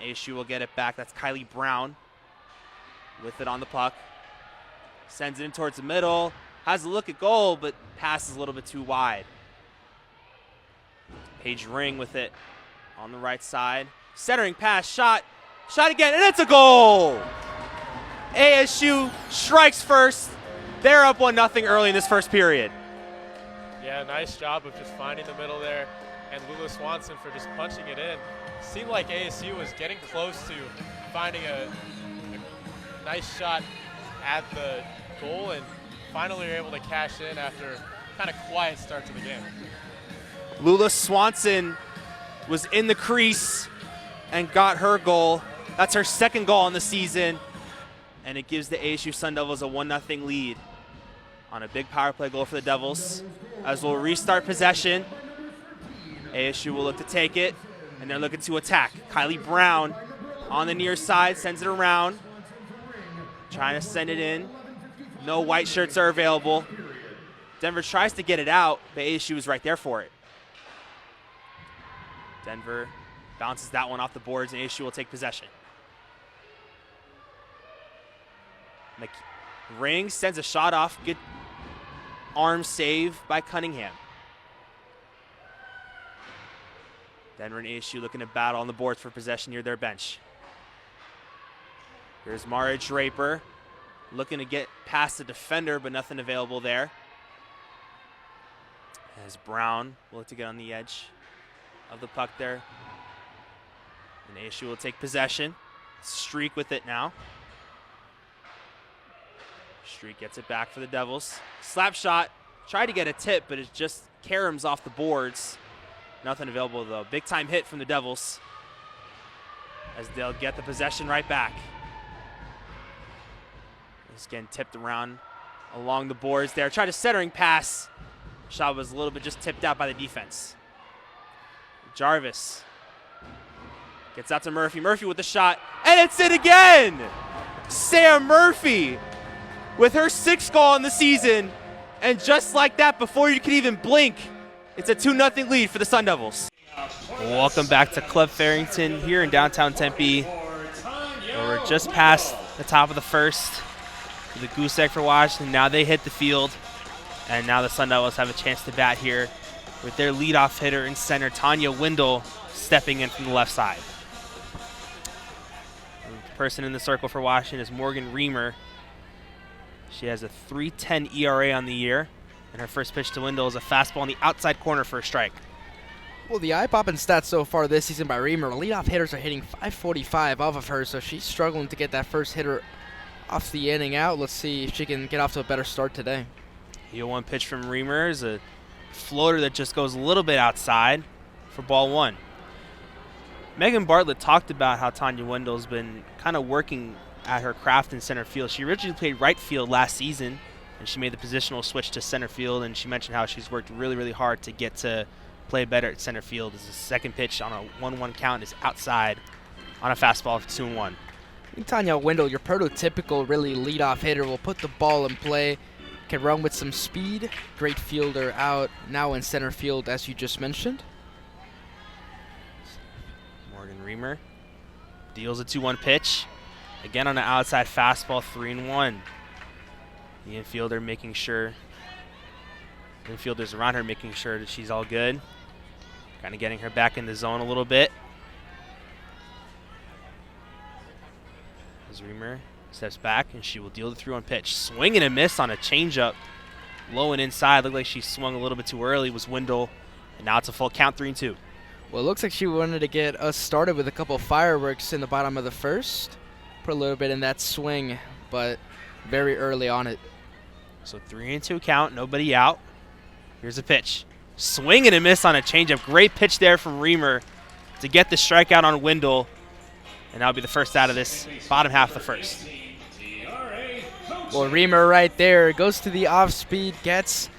ASU will get it back. That's Kylie Brown with it on the puck. Sends it in towards the middle. Has a look at goal, but passes a little bit too wide. Paige Ring with it on the right side. Centering pass, shot again, and it's a goal! ASU strikes first. They're up 1-0 early in this first period. Yeah, nice job of just finding the middle there, and Lula Swanson for just punching it in. Seemed like ASU was getting close to finding a nice shot at the goal, and finally were able to cash in after kind of quiet start to the game. Lula Swanson was in the crease and got her goal. That's her second goal on the season, and it gives the ASU Sun Devils a 1-0 lead on a big power play goal for the Devils. As we'll restart possession, ASU will look to take it, and they're looking to attack. Kylie Brown on the near side, sends it around, trying to send it in. No white shirts are available. Denver tries to get it out, but ASU is right there for it. Denver bounces that one off the boards, and ASU will take possession. Ring sends a shot off. Good arm save by Cunningham. Denver and ASU looking to battle on the boards for possession near their bench. Here's Mara Draper looking to get past the defender, but nothing available there. As Brown will look to get on the edge of the puck there. And ASU will take possession. Streak with it now. Streak gets it back for the Devils. Slap shot. Tried to get a tip, but it just caroms off the boards. Nothing available, though. Big time hit from the Devils as they'll get the possession right back. Just getting tipped around along the boards there. Tried a centering pass. Shot was a little bit just tipped out by the defense. Jarvis gets out to Murphy. Murphy with the shot, and it's in again! Sam Murphy with her 6th goal in the season, and just like that, before you can even blink, it's a 2-0 lead for the Sun Devils. Welcome back to Club Farrington here in downtown Tempe, where we're just past the top of the first. The goose egg for Washington. Now they hit the field, and now the Sun Devils have a chance to bat here with their leadoff hitter in center, Tanya Windle, stepping in from the left side. The person in the circle for Washington is Morgan Reamer. She has a 3.10 ERA on the year, and her first pitch to Windle is a fastball in the outside corner for a strike. Well, the eye-popping stats so far this season by Reamer, leadoff hitters are hitting .545 off of her, so she's struggling to get that first hitter off the inning out. Let's see if she can get off to a better start today. Here, one pitch from Reamer is a floater that just goes a little bit outside for ball one. Megan Bartlett talked about how Tanya Wendell's been kind of working at her craft in center field. She originally played right field last season, and she made the positional switch to center field, and she mentioned how she's worked really, really hard to get to play better at center field. As the second pitch on a 1-1 count is outside on a fastball for 2-1. Tanya Wendell, your prototypical really leadoff hitter, will put the ball in play, can run with some speed. Great fielder out now in center field, as you just mentioned. Morgan Reamer deals a 2-1 pitch. Again on an outside fastball, 3-1. The infielder making sure, infielders around her making sure that she's all good. Kind of getting her back in the zone a little bit. As Reamer steps back, and she will deal the 3-1 pitch. Swing and a miss on a changeup. Low and inside. Looked like she swung a little bit too early. Was Wendell. And now it's a full count, 3-2. Well, it looks like she wanted to get us started with a couple fireworks in the bottom of the first. Put a little bit in that swing, but very early on it. So 3-2 count. Nobody out. Here's a pitch. Swing and a miss on a changeup. Great pitch there from Reamer to get the strikeout on Wendell. And that'll be the first out of this bottom half of the first. Well, Reamer right there goes to the off speed, gets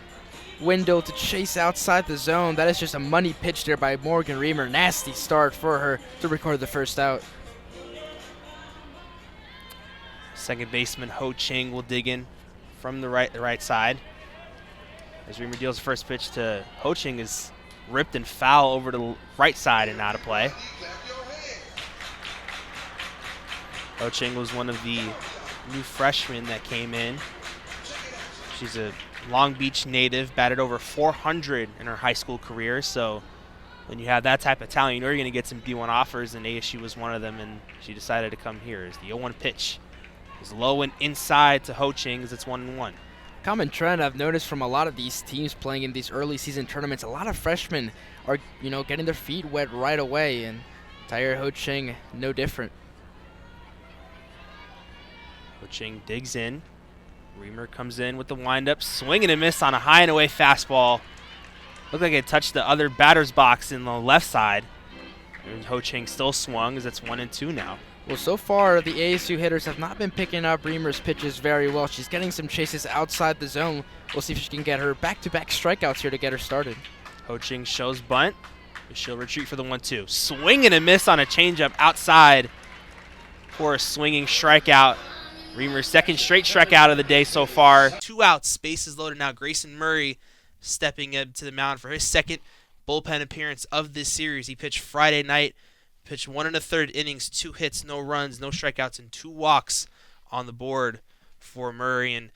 Wendell to chase outside the zone. That is just a money pitch there by Morgan Reamer. Nasty start for her to record the first out. Second baseman Ho Ching will dig in from the right side. As Reamer deals the first pitch to Ho Ching, is ripped and foul over to the right side and out of play. Ho Ching was one of the new freshmen that came in. She's a Long Beach native, batted over 400 in her high school career. So when you have that type of talent, you know you're going to get some D1 offers, and ASU was one of them, and she decided to come here. As the 0-1 pitch is low and inside to Ho Ching as it's 1-1. Common trend I've noticed from a lot of these teams playing in these early season tournaments, a lot of freshmen are, getting their feet wet right away, and Tyre Ho Ching no different. Ho Ching digs in. Reamer comes in with the windup, swing and a miss on a high and away fastball. Looked like it touched the other batter's box in the left side. And Ho Ching still swung as it's 1-2 now. Well, so far, the ASU hitters have not been picking up Reamer's pitches very well. She's getting some chases outside the zone. We'll see if she can get her back-to-back strikeouts here to get her started. Ho Ching shows bunt. She'll retreat for the 1-2. Swing and a miss on a changeup outside for a swinging strikeout. Reamer's second straight strikeout of the day so far. 2 outs, bases loaded now. Grayson Murray stepping up to the mound for his second bullpen appearance of this series. He pitched Friday night. Pitched 1 1/3 innings, 2 hits, no runs, no strikeouts, and 2 walks on the board for Murray. And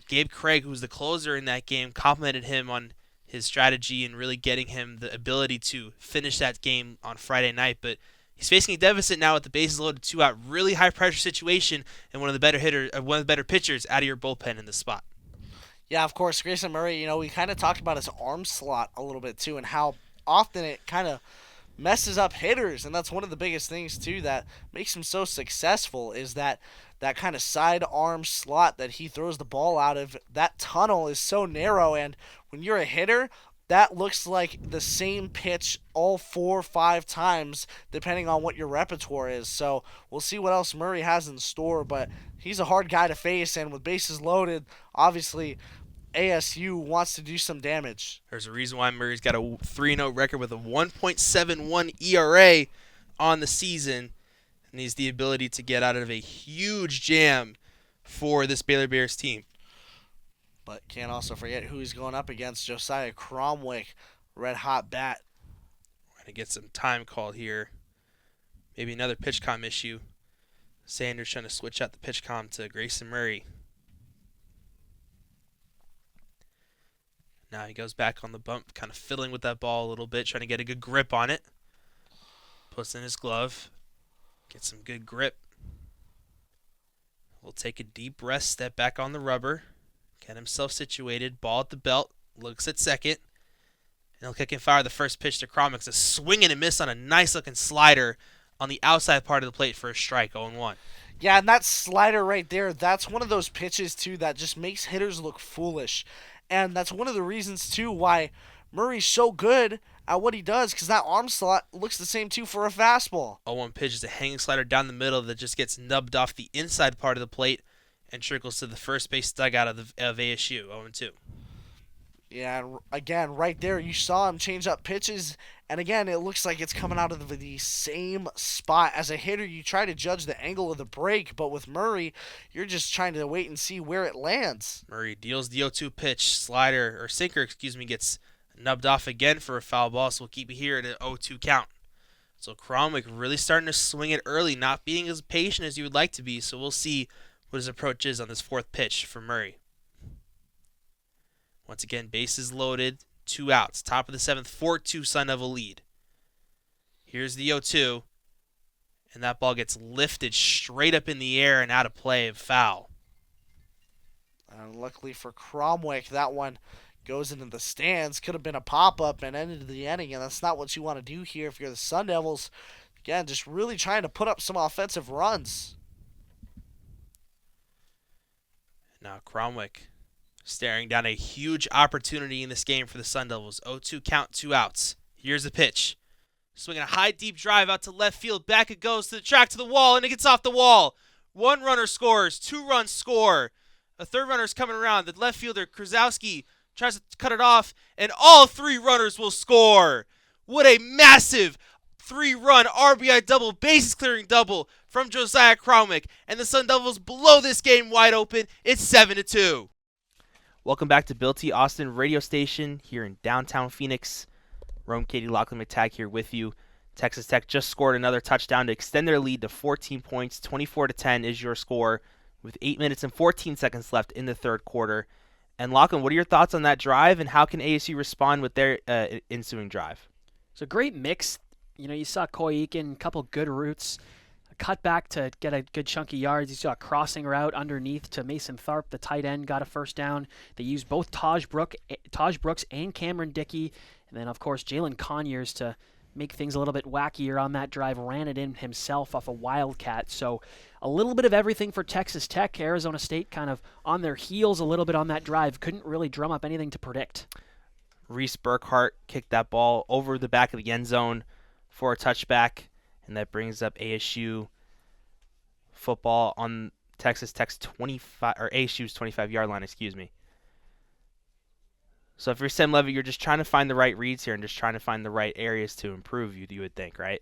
Gabe Craig, who was the closer in that game, complimented him on his strategy and really getting him the ability to finish that game on Friday night. But he's facing a deficit now with the bases loaded, 2 out, really high pressure situation, and one of the better pitchers out of your bullpen in this spot. Yeah, of course, Grayson Murray. We kind of talked about his arm slot a little bit too, and how often it kind of messes up hitters, and that's one of the biggest things too that makes him so successful is that kind of side arm slot that he throws the ball out of. That tunnel is so narrow, and when you're a hitter, that looks like the same pitch all 4 or 5 times depending on what your repertoire is. So we'll see what else Murray has in store, but he's a hard guy to face, and with bases loaded, obviously ASU wants to do some damage. There's a reason why Murray's got a 3-0 record with a 1.71 ERA on the season, and he's the ability to get out of a huge jam for this Baylor Bears team. But can't also forget who he's going up against. Josiah Cromwick, red-hot bat. We're going to get some time called here. Maybe another pitch-com issue. Sanders trying to switch out the pitch-com to Grayson Murray. Now he goes back on the bump, kind of fiddling with that ball a little bit, trying to get a good grip on it. Puts in his glove. Get some good grip. Will take a deep breath, step back on the rubber. Get himself situated. Ball at the belt. Looks at second. And he'll kick and fire the first pitch to Cromwick. It's a swing and a miss on a nice-looking slider on the outside part of the plate for a strike, 0-1. Yeah, and that slider right there, that's one of those pitches, too, that just makes hitters look foolish. And that's one of the reasons, too, why Murray's so good at what he does, because that arm slot looks the same, too, for a fastball. 0-1 pitch is a hanging slider down the middle that just gets nubbed off the inside part of the plate and trickles to the first base dugout of ASU, 0-2. Yeah, and again, right there, you saw him change up pitches, and again, it looks like it's coming out of the same spot. As a hitter, you try to judge the angle of the break, but with Murray, you're just trying to wait and see where it lands. Murray deals the 0-2 pitch, sinker, gets nubbed off again for a foul ball, so we'll keep it here at an 0-2 count. So Cromwick really starting to swing it early, not being as patient as you would like to be, so we'll see what his approach is on this 4th pitch for Murray. Once again, bases loaded, 2 outs. Top of the 7th, 4-2 Sun Devil lead. Here's the 0-2, and that ball gets lifted straight up in the air and out of play, foul. And luckily for Cromwick, that one goes into the stands. Could have been a pop-up and ended the inning, and that's not what you want to do here if you're the Sun Devils. Again, just really trying to put up some offensive runs. Now Cromwick staring down a huge opportunity in this game for the Sun Devils. 0-2 count, 2 outs. Here's the pitch. Swinging a high, deep drive out to left field. Back it goes to the track, to the wall, and it gets off the wall. 1 runner scores. 2 runs score. A 3rd runner is coming around. The left fielder, Krasowski, tries to cut it off, and all 3 runners will score. What a massive 3-run RBI double, bases clearing double from Josiah Cromwick. And the Sun Devils blow this game wide open. It's 7-2. Welcome back to Bill T. Austin radio station here in downtown Phoenix. Rome Katie Lachlan McTagg here with you. Texas Tech just scored another touchdown to extend their lead to 14 points. 24-10 is your score with 8 minutes and 14 seconds left in the third quarter. And Lachlan, what are your thoughts on that drive, and how can ASU respond with their ensuing drive? It's a great mix. You saw Coy Eakin, a couple good routes, a cutback to get a good chunk of yards. You saw a crossing route underneath to Mason Tharp, the tight end, got a first down. They used both Taj Brooks and Cameron Dickey, and then, of course, Jalen Conyers to make things a little bit wackier on that drive, ran it in himself off a Wildcat. So a little bit of everything for Texas Tech. Arizona State kind of on their heels a little bit on that drive. Couldn't really drum up anything to predict. Reese Burkhart kicked that ball over the back of the end zone for a touchback, and that brings up ASU football on Texas Tech's 25 or ASU's 25-yard line, excuse me. So if you're Sam Levitt, you're just trying to find the right reads here and just trying to find the right areas to improve, you would think, right?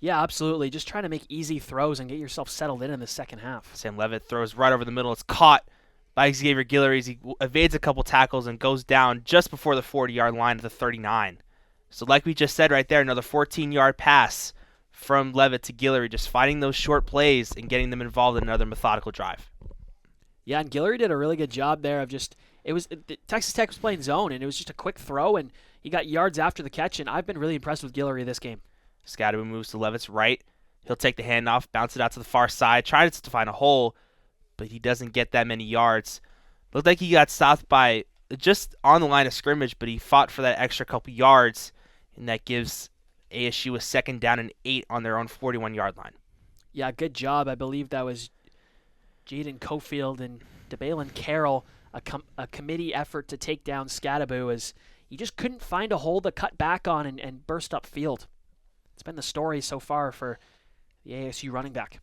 Yeah, absolutely. Just trying to make easy throws and get yourself settled in the second half. Sam Levitt throws right over the middle. It's caught by Xavier Guillory as he evades a couple tackles and goes down just before the 40-yard line at the 39. So like we just said right there, another 14-yard pass from Levitt to Guillory, just finding those short plays and getting them involved in another methodical drive. Yeah, and Guillory did a really good job there of Texas Tech was playing zone, and it was just a quick throw, and he got yards after the catch, and I've been really impressed with Guillory this game. Scadaboo moves to Levitt's right. He'll take the handoff, bounce it out to the far side, try to find a hole, but he doesn't get that many yards. Looked like he got stopped by just on the line of scrimmage, but he fought for that extra couple yards, and that gives ASU a 2nd down and 8 on their own 41-yard line. Yeah, good job. I believe that was Jaden Cofield and DeBalen Carroll, a committee effort to take down Scadaboo, as he just couldn't find a hole to cut back on and burst up field. It's been the story so far for the ASU running back.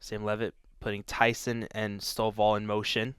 Sam Levitt putting Tyson and Stovall in motion.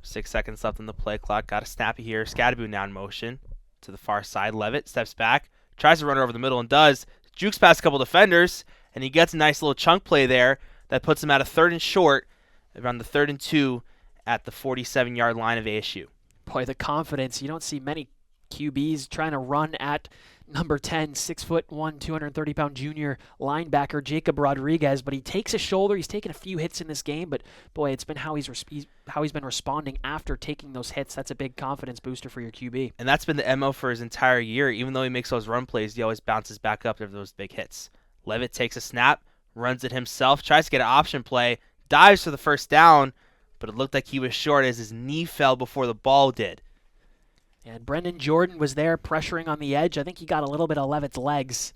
6 seconds left on the play clock. Got a snappy here. Scadaboo now in motion to the far side. Levitt steps back, tries to run over the middle and does. Jukes past a couple defenders, and he gets a nice little chunk play there that puts him at a 3rd and short, around the 3rd and 2 at the 47-yard line of ASU. Boy, the confidence. You don't see many QBs trying to run at number 10, 6'1", 230-pound junior linebacker Jacob Rodriguez, but he takes a shoulder. He's taken a few hits in this game, but boy, it's been how he's been responding after taking those hits. That's a big confidence booster for your QB. And that's been the MO for his entire year. Even though he makes those run plays, he always bounces back up after those big hits. Levitt takes a snap, runs it himself, tries to get an option play, dives for the first down, but it looked like he was short as his knee fell before the ball did. And Brendan Jordan was there pressuring on the edge. I think he got a little bit of Levitt's legs.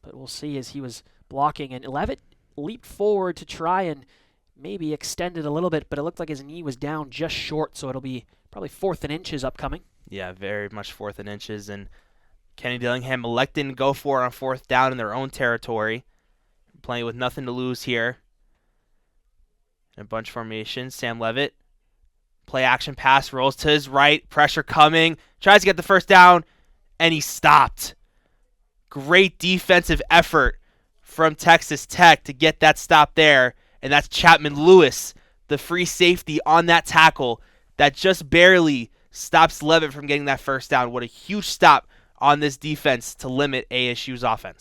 But we'll see as he was blocking. And Levitt leaped forward to try and maybe extend it a little bit, but it looked like his knee was down just short, so it'll be probably 4th and inches upcoming. Yeah, very much 4th and inches. And Kenny Dillingham electing to go for it on 4th down in their own territory. Playing with nothing to lose here. In a bunch formation, Sam Levitt. Play action pass, rolls to his right, pressure coming, tries to get the first down, and he stopped. Great defensive effort from Texas Tech to get that stop there, and that's Chapman Lewis, the free safety on that tackle that just barely stops Levitt from getting that first down. What a huge stop on this defense to limit ASU's offense.